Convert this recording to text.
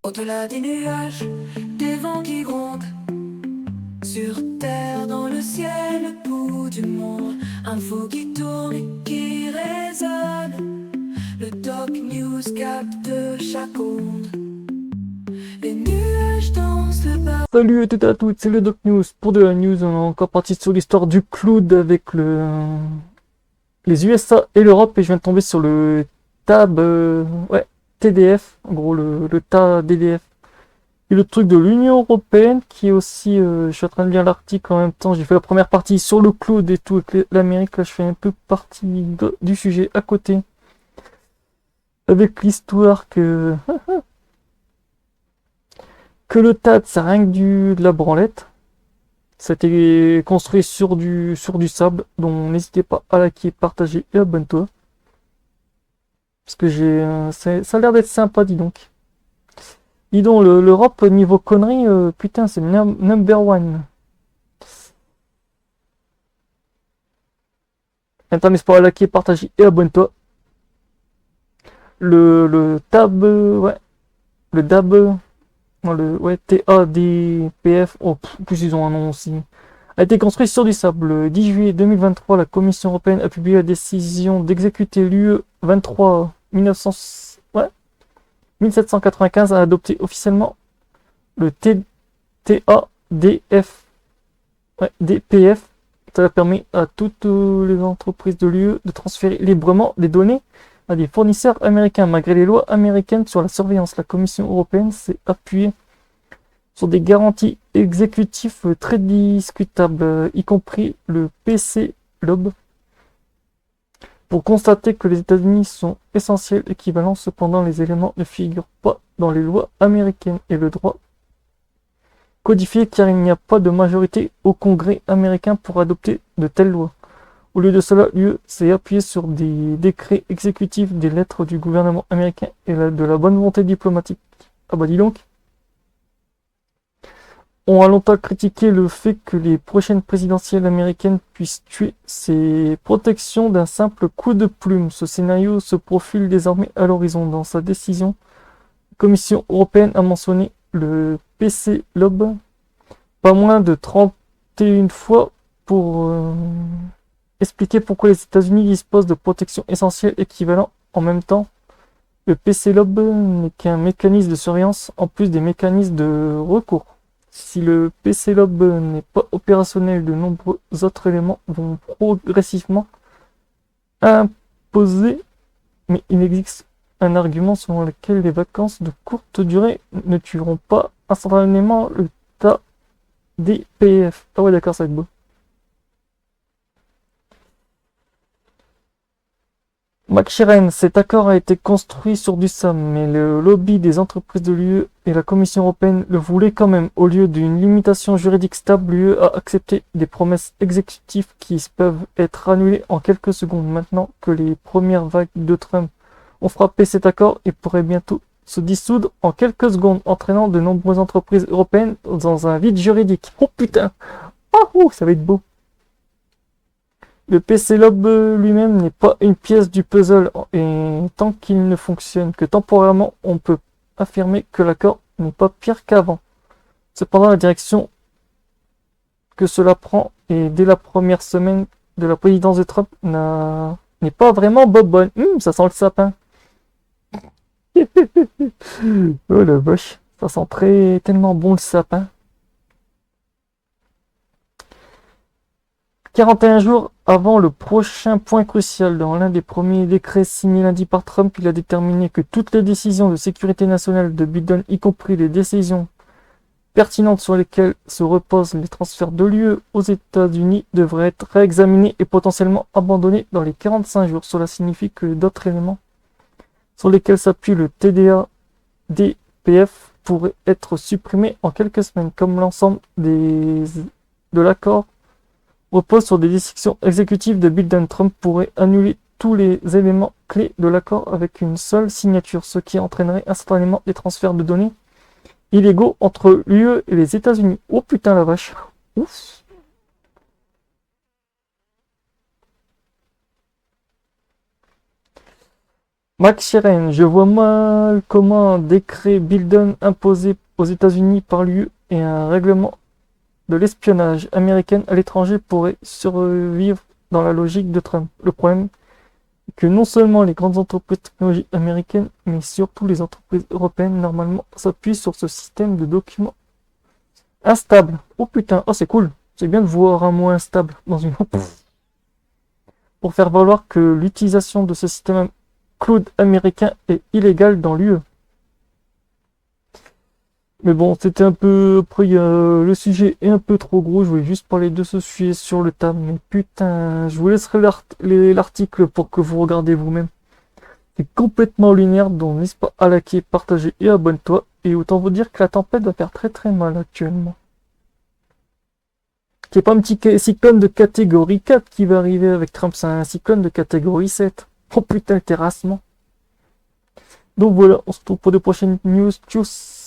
Au-delà des nuages, des vents qui grondent, sur terre, dans le ciel, le bout du monde, info qui tourne et qui résonne. Le Doc News capte chaque onde. Les nuages dansent le bas. Salut à toutes et à toutes, c'est le Doc News. Pour de la news, on est encore parti sur l'histoire du cloud avec les USA et l'Europe, et je viens de tomber sur le TAB, TDF, en gros le TADDF. Et le truc de l'Union Européenne qui est aussi, je suis en train de lire l'article en même temps, j'ai fait la première partie sur le cloud et tout, avec l'Amérique, là je fais un peu partie du sujet à côté. Avec l'histoire que le TAD c'est rien que de la branlette. Ça a été construit sur du sable, donc n'hésitez pas à liker, partager et abonne-toi. Parce que ça a l'air d'être sympa, dis donc. Dis donc, l'Europe, niveau conneries, putain, c'est number one. Attends, n'hésite pas à liker, partager et abonne-toi. Le TAB, ouais, le DAB, non, TADPF, oh, en plus ils ont un nom aussi. A été construit sur du sable. Le 10 juillet 2023, la Commission européenne a publié la décision d'exécuter l'UE 23 1900, ouais, 1795 a adopté officiellement le TADF, ouais, DPF. Ça permet à toutes les entreprises de l'UE de transférer librement des données à des fournisseurs américains. Malgré les lois américaines sur la surveillance, la Commission européenne s'est appuyée sur des garanties exécutives très discutables, y compris le PC-LOB, pour constater que les États-Unis sont essentiels équivalents. Cependant, les éléments ne figurent pas dans les lois américaines et le droit codifié, car il n'y a pas de majorité au Congrès américain pour adopter de telles lois. Au lieu de cela, l'UE s'est appuyé sur des décrets exécutifs, des lettres du gouvernement américain et de la bonne volonté diplomatique. Ah bah dis donc. On a longtemps critiqué le fait que les prochaines présidentielles américaines puissent tuer ces protections d'un simple coup de plume. Ce scénario se profile désormais à l'horizon. Dans sa décision, la Commission européenne a mentionné le PC-LOB pas moins de 31 fois pour expliquer pourquoi les États-Unis disposent de protections essentielles équivalentes. En même temps, le PC-LOB n'est qu'un mécanisme de surveillance en plus des mécanismes de recours. Si le PC-LOB n'est pas opérationnel, de nombreux autres éléments vont progressivement imposer, mais il existe un argument selon lequel les vacances de courte durée ne tueront pas instantanément le tas des PF. Ah ouais, d'accord, ça va être beau. McSharen, cet accord a été construit sur du sable, mais le lobby des entreprises de l'UE et la Commission européenne le voulaient quand même. Au lieu d'une limitation juridique stable, l'UE a accepté des promesses exécutives qui peuvent être annulées en quelques secondes. Maintenant que les premières vagues de Trump ont frappé cet accord, il pourrait bientôt se dissoudre en quelques secondes, entraînant de nombreuses entreprises européennes dans un vide juridique. Oh putain! Ah ouh, ça va être beau! Le PC-LOB lui-même n'est pas une pièce du puzzle, et tant qu'il ne fonctionne que temporairement, on peut affirmer que l'accord n'est pas pire qu'avant. Cependant, la direction que cela prend, et dès la première semaine de la présidence de Trump, n'est pas vraiment bonne. Ça sent le sapin. Oh la vache, ça sent tellement bon le sapin. 41 jours avant le prochain point crucial, dans l'un des premiers décrets signés lundi par Trump, il a déterminé que toutes les décisions de sécurité nationale de Biden, y compris les décisions pertinentes sur lesquelles se reposent les transferts de l'UE aux États-Unis, devraient être réexaminées et potentiellement abandonnées dans les 45 jours. Cela signifie que d'autres éléments sur lesquels s'appuie le TDA-DPF pourraient être supprimés en quelques semaines, comme l'ensemble de l'accord repose sur des décisions exécutives de Biden. Trump pourrait annuler tous les éléments clés de l'accord avec une seule signature, ce qui entraînerait instantanément des transferts de données illégaux entre l'UE et les États-Unis. Oh putain la vache. Ouf. Max Sherin, je vois mal comment un décret Biden imposé aux États-Unis par l'UE et un règlement de l'espionnage américain à l'étranger pourrait survivre dans la logique de Trump. Le problème est que non seulement les grandes entreprises technologiques américaines, mais surtout les entreprises européennes normalement s'appuient sur ce système de documents instable. Oh putain, oh c'est cool. C'est bien de voir un mot instable dans une pour faire valoir que l'utilisation de ce système cloud américain est illégale dans l'UE. Mais bon, c'était un peu... Après, le sujet est un peu trop gros. Je voulais juste parler de ce sujet sur le table. Mais putain, je vous laisserai l'article pour que vous regardez vous-même. C'est complètement lunaire, donc n'hésite pas à liker, partager et abonne-toi. Et autant vous dire que la tempête va faire très très mal actuellement. C'est pas un petit cyclone de catégorie 4 qui va arriver avec Trump, c'est un cyclone de catégorie 7. Oh putain, le terrassement. Donc voilà, on se retrouve pour de prochaines news. Tchuss.